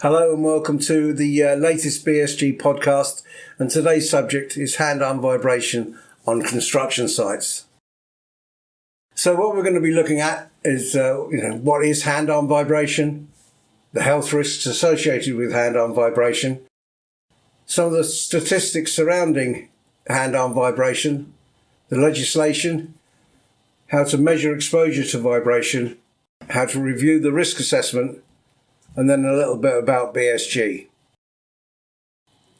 Hello and welcome to the latest BSG podcast, and today's subject is hand-arm vibration on construction sites. So what we're going to be looking at is what is hand-arm vibration, the health risks associated with hand-arm vibration, some of the statistics surrounding hand-arm vibration, the legislation, how to measure exposure to vibration, how to review the risk assessment, and then a little bit about BSG.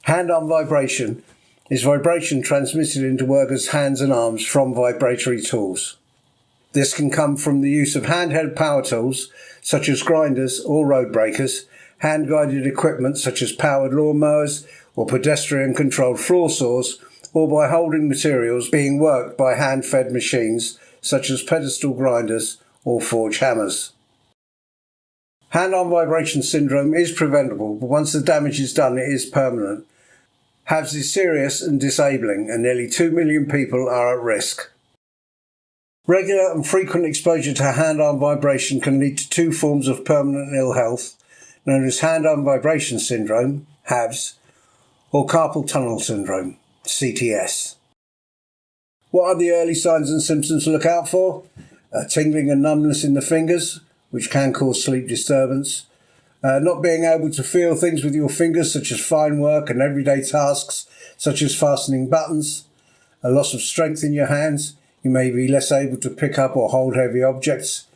Hand-arm vibration is vibration transmitted into workers' hands and arms from vibratory tools. This can come from the use of handheld power tools, such as grinders or road breakers, hand-guided equipment such as powered lawnmowers or pedestrian-controlled floor saws, or by holding materials being worked by hand-fed machines such as pedestal grinders or forge hammers. Hand-arm vibration syndrome is preventable, but once the damage is done, it is permanent. HAVS is serious and disabling, and nearly 2 million people are at risk. Regular and frequent exposure to hand-arm vibration can lead to two forms of permanent ill health, known as hand-arm vibration syndrome, HAVS, or carpal tunnel syndrome, CTS. What are the early signs and symptoms to look out for? Tingling and numbness in the fingers, which can cause sleep disturbance. Not being able to feel things with your fingers, such as fine work and everyday tasks, such as fastening buttons. A loss of strength in your hands. You may be less able to pick up or hold heavy objects.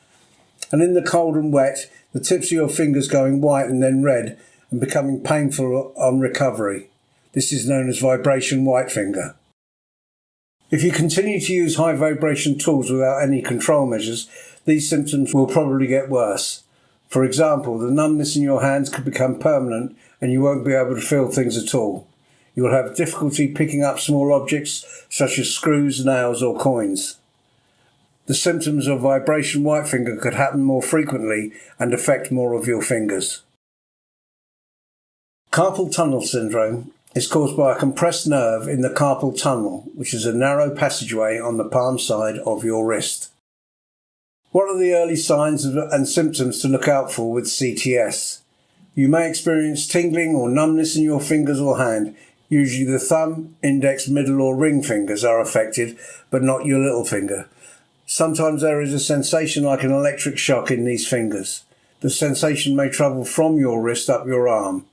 And in the cold and wet, the tips of your fingers going white and then red and becoming painful on recovery. This is known as vibration white finger. If you continue to use high vibration tools without any control measures, these symptoms will probably get worse. For example, the numbness in your hands could become permanent and you won't be able to feel things at all. You will have difficulty picking up small objects such as screws, nails or coins. The symptoms of vibration white finger could happen more frequently and affect more of your fingers. Carpal tunnel syndrome is caused by a compressed nerve in the carpal tunnel, which is a narrow passageway on the palm side of your wrist. What are the early signs and symptoms to look out for with CTS? You may experience tingling or numbness in your fingers or hand. Usually the thumb, index, middle or ring fingers are affected, but not your little finger. Sometimes there is a sensation like an electric shock in these fingers. The sensation may travel from your wrist up your arm.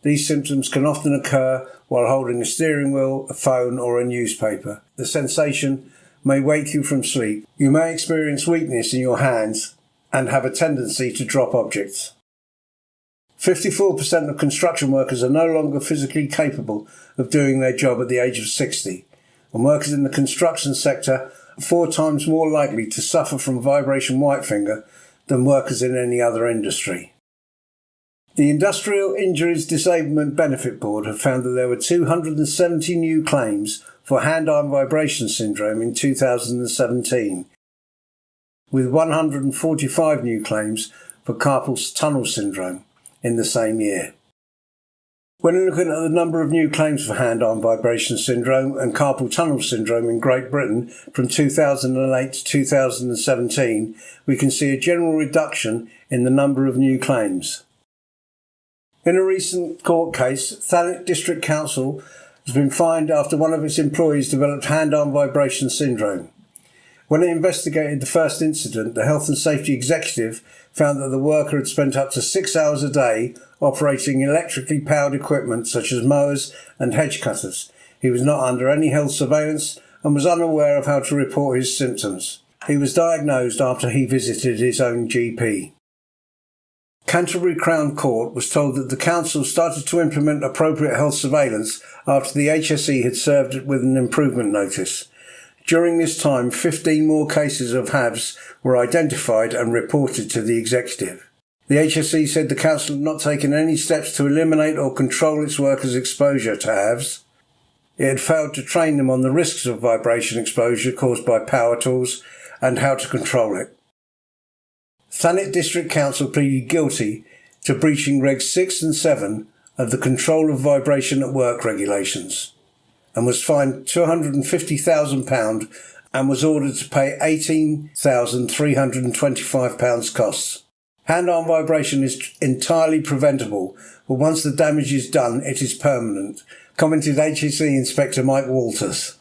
These symptoms can often occur while holding a steering wheel, a phone or a newspaper. The sensation may wake you from sleep. You may experience weakness in your hands and have a tendency to drop objects. 54% of construction workers are no longer physically capable of doing their job at the age of 60, and workers in the construction sector are 4 times more likely to suffer from vibration white finger than workers in any other industry. The Industrial Injuries Disablement Benefit Board have found that there were 270 new claims for hand-arm vibration syndrome in 2017, with 145 new claims for carpal tunnel syndrome in the same year. When looking at the number of new claims for hand-arm vibration syndrome and carpal tunnel syndrome in Great Britain from 2008 to 2017, we can see a general reduction in the number of new claims. In a recent court case, Thanet District Council has been fined after one of its employees developed hand-arm vibration syndrome. When it investigated the first incident, the health and safety executive found that the worker had spent up to 6 hours a day operating electrically powered equipment such as mowers and hedge cutters. He was not under any health surveillance and was unaware of how to report his symptoms. He was diagnosed after he visited his own GP. Canterbury Crown Court was told that the council started to implement appropriate health surveillance after the HSE had served it with an improvement notice. During this time, 15 more cases of HAVS were identified and reported to the executive. The HSE said the council had not taken any steps to eliminate or control its workers' exposure to HAVS. It had failed to train them on the risks of vibration exposure caused by power tools and how to control it. Thanet District Council pleaded guilty to breaching Regs 6 and 7 of the Control of Vibration at Work regulations and was fined £250,000 and was ordered to pay £18,325 costs. Hand-arm vibration is entirely preventable, but once the damage is done, it is permanent, commented HSE Inspector Mike Walters.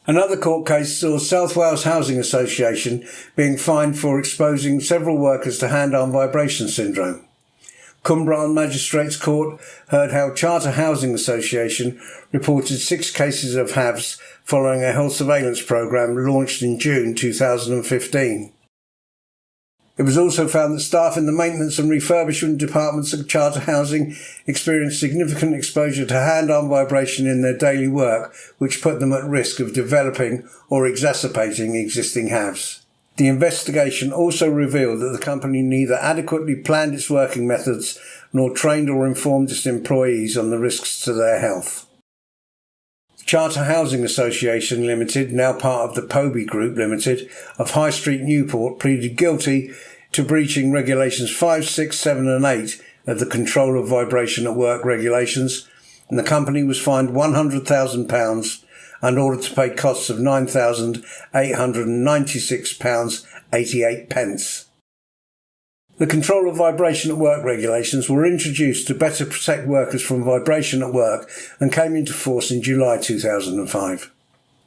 Another court case saw South Wales Housing Association being fined for exposing several workers to hand-arm vibration syndrome. Cwmbran Magistrates Court heard how Charter Housing Association reported 6 cases of HAVs following a health surveillance programme launched in June 2015. It was also found that staff in the maintenance and refurbishment departments of Charter Housing experienced significant exposure to hand-arm vibration in their daily work, which put them at risk of developing or exacerbating existing HAVs. The investigation also revealed that the company neither adequately planned its working methods nor trained or informed its employees on the risks to their health. Charter Housing Association Limited, now part of the Pobey Group Limited of High Street, Newport, pleaded guilty to breaching Regulations 5, 6, 7 and 8 of the Control of Vibration at Work regulations, and the company was fined £100,000 and ordered to pay costs of £9,896.88. The Control of Vibration at Work regulations were introduced to better protect workers from vibration at work and came into force in July 2005.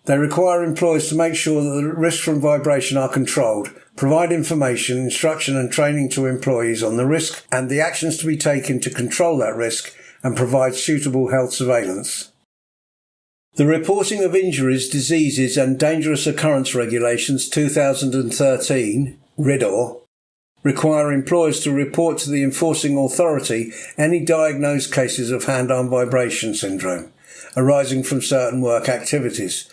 They require employers to make sure that the risks from vibration are controlled, provide information, instruction and training to employees on the risk and the actions to be taken to control that risk, and provide suitable health surveillance. The Reporting of Injuries, Diseases and Dangerous Occurrence Regulations 2013, RIDDOR, require employers to report to the enforcing authority any diagnosed cases of hand-arm vibration syndrome arising from certain work activities.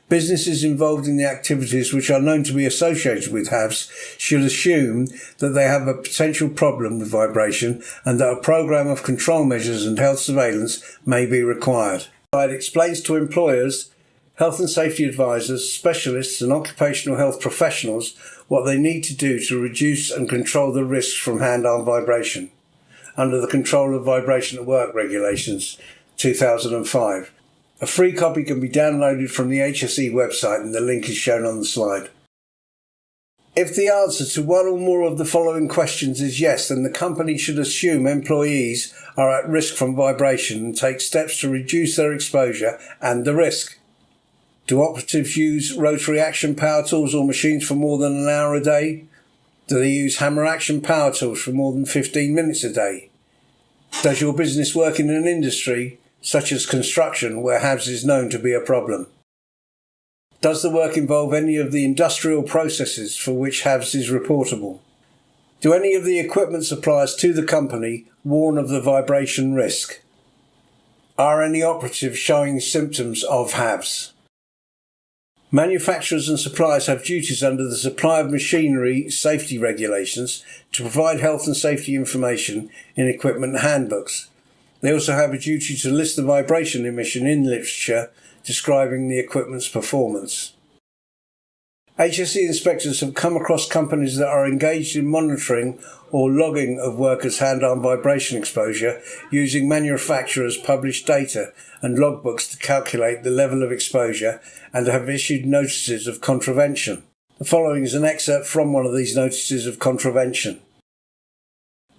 Businesses involved in the activities which are known to be associated with HAVs should assume that they have a potential problem with vibration and that a program of control measures and health surveillance may be required. It explains to employers, health and safety advisors, specialists and occupational health professionals what they need to do to reduce and control the risks from hand-arm vibration under the Control of Vibration at Work Regulations 2005. A free copy can be downloaded from the HSE website and the link is shown on the slide. If the answer to one or more of the following questions is yes, then the company should assume employees are at risk from vibration and take steps to reduce their exposure and the risk. Do operatives use rotary action power tools or machines for more than an hour a day? Do they use hammer action power tools for more than 15 minutes a day? Does your business work in an industry, such as construction, where HAVs is known to be a problem? Does the work involve any of the industrial processes for which HAVs is reportable? Do any of the equipment suppliers to the company warn of the vibration risk? Are any operatives showing symptoms of HAVs? Manufacturers and suppliers have duties under the Supply of Machinery Safety Regulations to provide health and safety information in equipment handbooks. They also have a duty to list the vibration emission in literature describing the equipment's performance. HSE inspectors have come across companies that are engaged in monitoring or logging of workers' hand-arm vibration exposure using manufacturers' published data and logbooks to calculate the level of exposure and have issued notices of contravention. The following is an excerpt from one of these notices of contravention.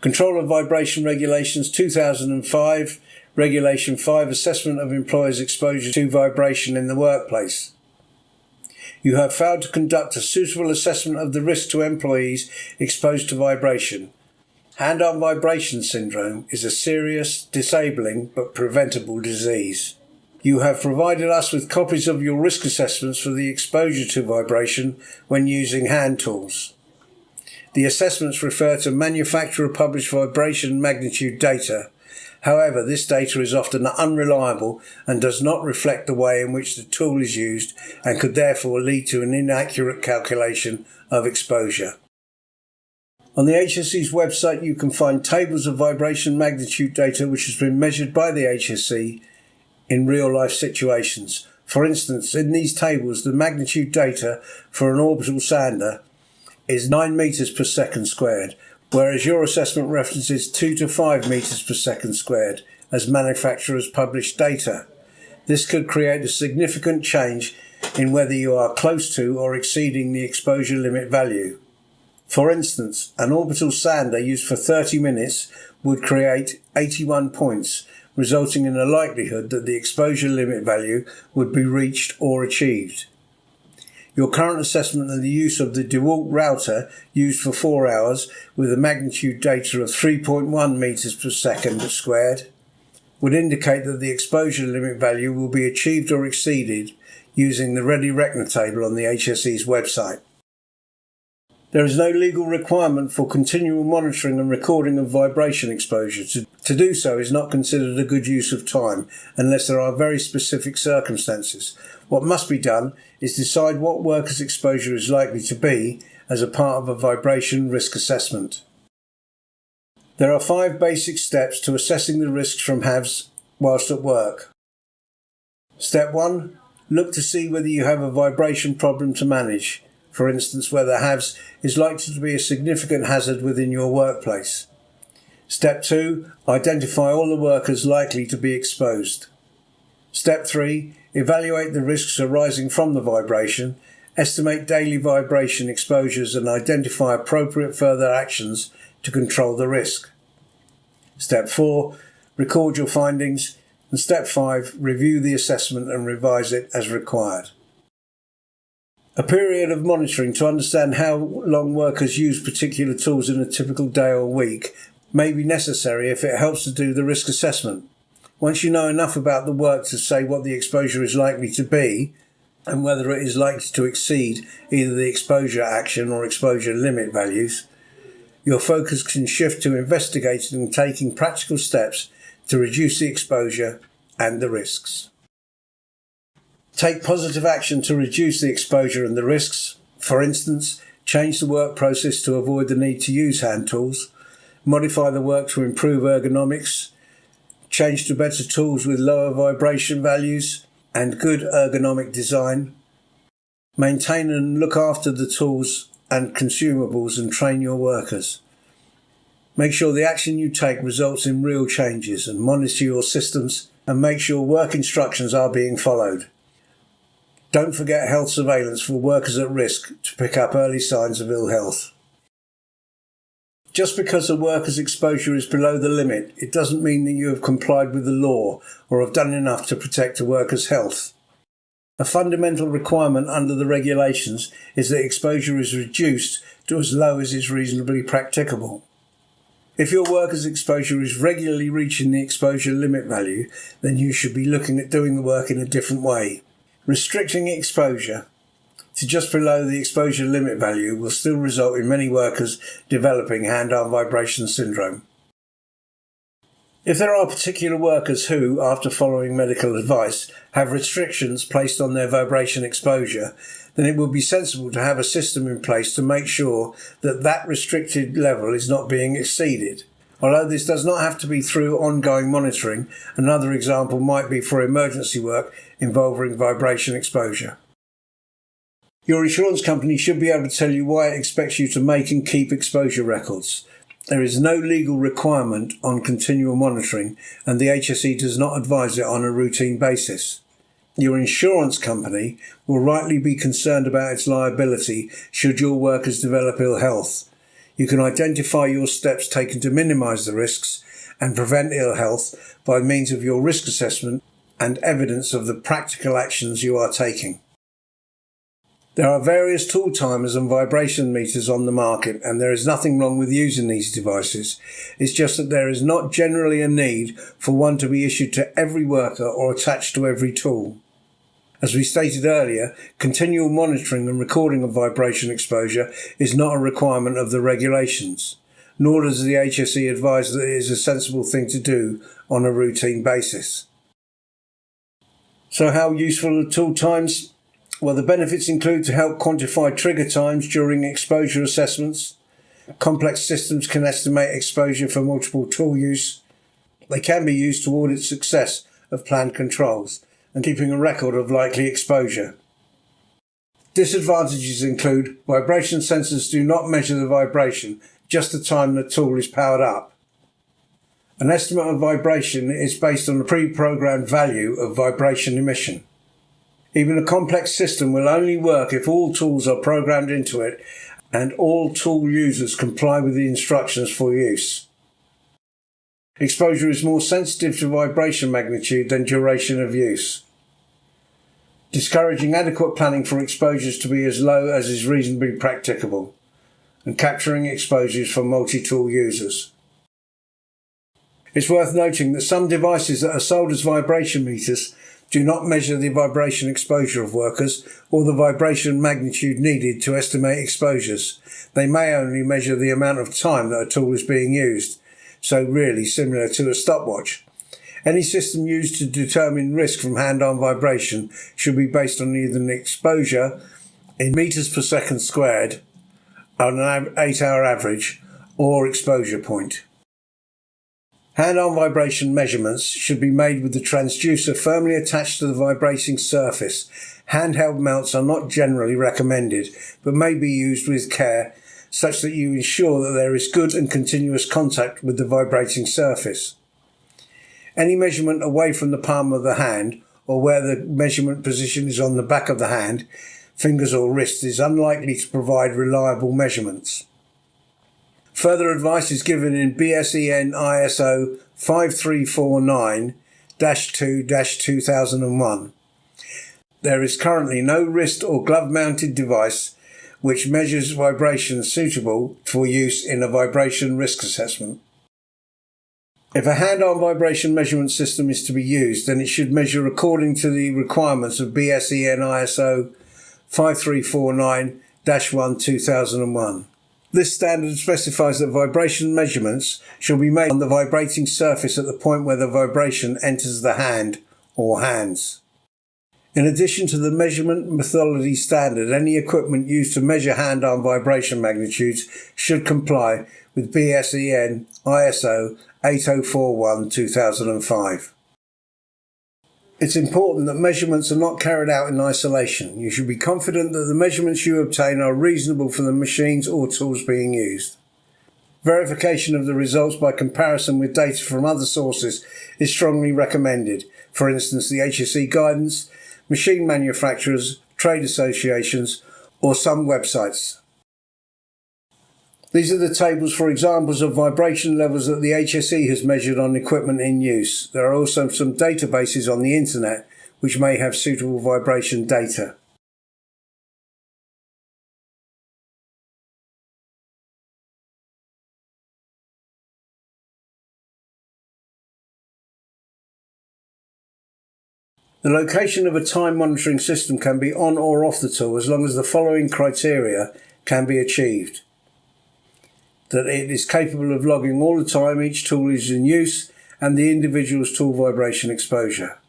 Control of Vibration Regulations 2005, Regulation 5, Assessment of Employers' Exposure to Vibration in the Workplace. You have failed to conduct a suitable assessment of the risk to employees exposed to vibration. Hand-arm vibration syndrome is a serious, disabling but preventable disease. You have provided us with copies of your risk assessments for the exposure to vibration when using hand tools. The assessments refer to manufacturer-published vibration magnitude data. However, this data is often unreliable and does not reflect the way in which the tool is used and could therefore lead to an inaccurate calculation of exposure. On the HSE's website you can find tables of vibration magnitude data which has been measured by the HSE in real-life situations. For instance, in these tables the magnitude data for an orbital sander is 9 meters per second squared, whereas your assessment references 2 to 5 meters per second squared as manufacturers' published data. This could create a significant change in whether you are close to or exceeding the exposure limit value. For instance, an orbital sander used for 30 minutes would create 81 points, resulting in a likelihood that the exposure limit value would be reached or achieved. Your current assessment of the use of the DeWalt router used for 4 hours with a magnitude data of 3.1 meters per second squared would indicate that the exposure limit value will be achieved or exceeded using the Ready Reckoner table on the HSE's website. There is no legal requirement for continual monitoring and recording of vibration exposure. To do so is not considered a good use of time unless there are very specific circumstances. What must be done is decide what workers' exposure is likely to be as a part of a vibration risk assessment. There are 5 basic steps to assessing the risks from HAVs whilst at work. Step 1. Look to see whether you have a vibration problem to manage. For instance, whether HAVs is likely to be a significant hazard within your workplace. Step 2. Identify all the workers likely to be exposed. Step 3. Evaluate the risks arising from the vibration, estimate daily vibration exposures and identify appropriate further actions to control the risk. Step 4. Record your findings. And Step 5. Review the assessment and revise it as required. A period of monitoring to understand how long workers use particular tools in a typical day or week may be necessary if it helps to do the risk assessment. Once you know enough about the work to say what the exposure is likely to be and whether it is likely to exceed either the exposure action or exposure limit values, your focus can shift to investigating and taking practical steps to reduce the exposure and the risks. Take positive action to reduce the exposure and the risks. For instance, change the work process to avoid the need to use hand tools, modify the work to improve ergonomics, change to better tools with lower vibration values and good ergonomic design, maintain and look after the tools and consumables and train your workers. Make sure the action you take results in real changes and monitor your systems and make sure work instructions are being followed. Don't forget health surveillance for workers at risk to pick up early signs of ill health. Just because a worker's exposure is below the limit, it doesn't mean that you have complied with the law or have done enough to protect a worker's health. A fundamental requirement under the regulations is that exposure is reduced to as low as is reasonably practicable. If your worker's exposure is regularly reaching the exposure limit value, then you should be looking at doing the work in a different way. Restricting exposure to just below the exposure limit value will still result in many workers developing hand-arm vibration syndrome. If there are particular workers who, after following medical advice, have restrictions placed on their vibration exposure, then it would be sensible to have a system in place to make sure that that restricted level is not being exceeded. Although this does not have to be through ongoing monitoring, another example might be for emergency work involving vibration exposure. Your insurance company should be able to tell you why it expects you to make and keep exposure records. There is no legal requirement on continual monitoring, and the HSE does not advise it on a routine basis. Your insurance company will rightly be concerned about its liability should your workers develop ill health. You can identify your steps taken to minimise the risks and prevent ill health by means of your risk assessment and evidence of the practical actions you are taking. There are various tool timers and vibration meters on the market, and there is nothing wrong with using these devices. It's just that there is not generally a need for one to be issued to every worker or attached to every tool. As we stated earlier, continual monitoring and recording of vibration exposure is not a requirement of the regulations, nor does the HSE advise that it is a sensible thing to do on a routine basis. So how useful are tool times? Well, the benefits include to help quantify trigger times during exposure assessments. Complex systems can estimate exposure for multiple tool use. They can be used to audit success of planned controls and keeping a record of likely exposure. Disadvantages include vibration sensors do not measure the vibration, just the time the tool is powered up. An estimate of vibration is based on a pre-programmed value of vibration emission. Even a complex system will only work if all tools are programmed into it and all tool users comply with the instructions for use. Exposure is more sensitive to vibration magnitude than duration of use, discouraging adequate planning for exposures to be as low as is reasonably practicable, and capturing exposures for multi-tool users. It's worth noting that some devices that are sold as vibration meters do not measure the vibration exposure of workers or the vibration magnitude needed to estimate exposures. They may only measure the amount of time that a tool is being used, so really similar to a stopwatch. Any system used to determine risk from hand-on vibration should be based on either an exposure in meters per second squared on an 8-hour average or exposure point. Hand-on vibration measurements should be made with the transducer firmly attached to the vibrating surface. Handheld mounts are not generally recommended, but may be used with care such that you ensure that there is good and continuous contact with the vibrating surface. Any measurement away from the palm of the hand, or where the measurement position is on the back of the hand, fingers or wrist, is unlikely to provide reliable measurements. Further advice is given in BSEN ISO 5349-2-2001. There is currently no wrist or glove-mounted device which measures vibrations suitable for use in a vibration risk assessment. If a hand-on vibration measurement system is to be used, then it should measure according to the requirements of BSEN ISO 5349-1-2001. This standard specifies that vibration measurements shall be made on the vibrating surface at the point where the vibration enters the hand or hands. In addition to the measurement methodology standard, any equipment used to measure hand-on vibration magnitudes should comply with BSEN ISO 8041-2005. It's important that measurements are not carried out in isolation. You should be confident that the measurements you obtain are reasonable for the machines or tools being used. Verification of the results by comparison with data from other sources is strongly recommended. For instance, the HSE guidance, machine manufacturers, trade associations, or some websites. These are the tables for examples of vibration levels that the HSE has measured on equipment in use. There are also some databases on the internet which may have suitable vibration data. The location of a time monitoring system can be on or off the tool as long as the following criteria can be achieved: that it is capable of logging all the time each tool is in use and the individual's tool vibration exposure.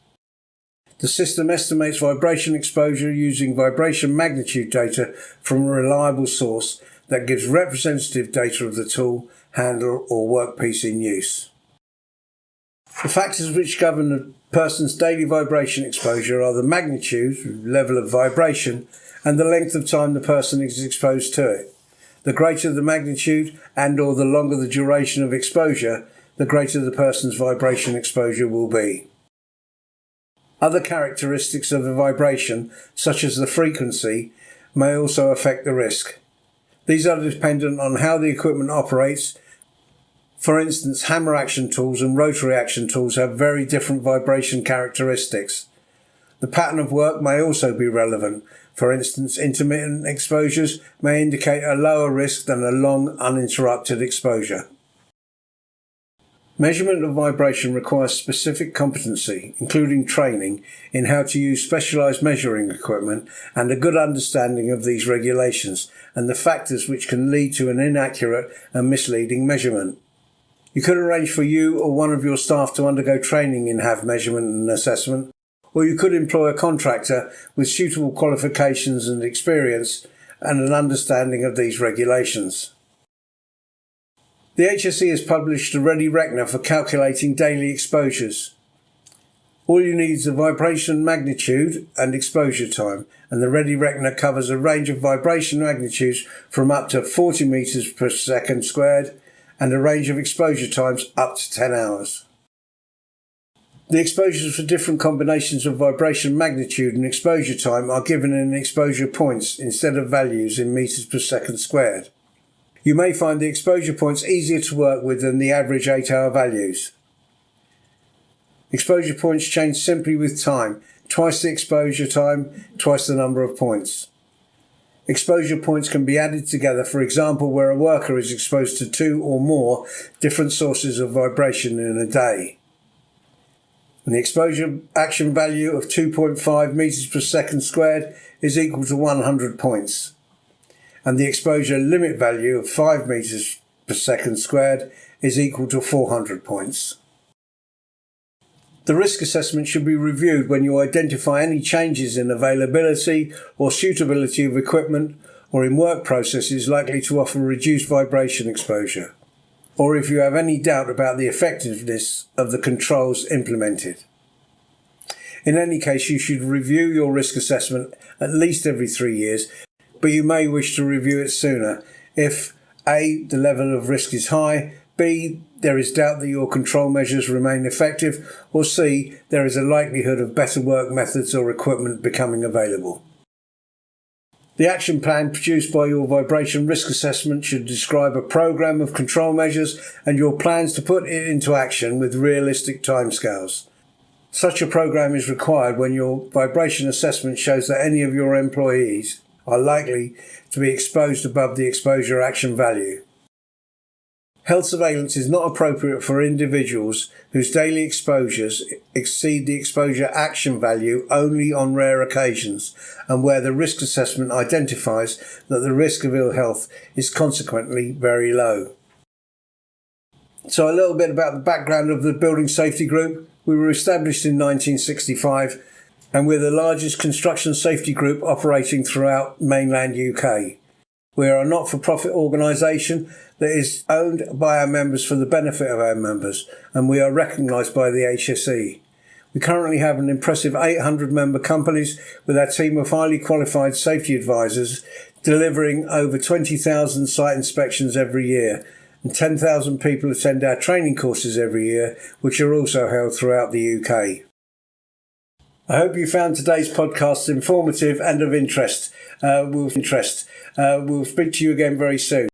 The system estimates vibration exposure using vibration magnitude data from a reliable source that gives representative data of the tool, handle or workpiece in use. The factors which govern a person's daily vibration exposure are the magnitude, level of vibration, and the length of time the person is exposed to it. The greater the magnitude and or the longer the duration of exposure, the greater the person's vibration exposure will be. Other characteristics of the vibration, such as the frequency, may also affect the risk. These are dependent on how the equipment operates. For instance, hammer action tools and rotary action tools have very different vibration characteristics. The pattern of work may also be relevant. For instance, intermittent exposures may indicate a lower risk than a long, uninterrupted exposure. Measurement of vibration requires specific competency, including training in how to use specialized measuring equipment and a good understanding of these regulations and the factors which can lead to an inaccurate and misleading measurement. You could arrange for you or one of your staff to undergo training in HAV measurement and assessment, or you could employ a contractor with suitable qualifications and experience and an understanding of these regulations. The HSE has published a ready reckoner for calculating daily exposures. All you need is the vibration magnitude and exposure time, and the ready reckoner covers a range of vibration magnitudes from up to 40 meters per second squared and a range of exposure times up to 10 hours. The exposures for different combinations of vibration magnitude and exposure time are given in exposure points instead of values in meters per second squared. You may find the exposure points easier to work with than the average 8-hour values. Exposure points change simply with time, twice the exposure time, twice the number of points. Exposure points can be added together, for example, where a worker is exposed to 2 or more different sources of vibration in a day. And the exposure action value of 2.5 meters per second squared is equal to 100 points. And the exposure limit value of 5 meters per second squared is equal to 400 points. The risk assessment should be reviewed when you identify any changes in availability or suitability of equipment or in work processes likely to offer reduced vibration exposure, or if you have any doubt about the effectiveness of the controls implemented. In any case, you should review your risk assessment at least every 3 years, but you may wish to review it sooner if A. the level of risk is high, B. there is doubt that your control measures remain effective, or C. there is a likelihood of better work methods or equipment becoming available. The action plan produced by your vibration risk assessment should describe a program of control measures and your plans to put it into action with realistic timescales. Such a program is required when your vibration assessment shows that any of your employees are likely to be exposed above the exposure action value. Health surveillance is not appropriate for individuals whose daily exposures exceed the exposure action value only on rare occasions, and where the risk assessment identifies that the risk of ill health is consequently very low. So a little bit about the background of the Building Safety Group. We were established in 1965 and we're the largest construction safety group operating throughout mainland UK. We are a not-for-profit organisation that is owned by our members for the benefit of our members, and we are recognised by the HSE. We currently have an impressive 800 member companies with our team of highly qualified safety advisors delivering over 20,000 site inspections every year, and 10,000 people attend our training courses every year, which are also held throughout the UK. I hope you found today's podcast informative and of interest. We'll speak to you again very soon.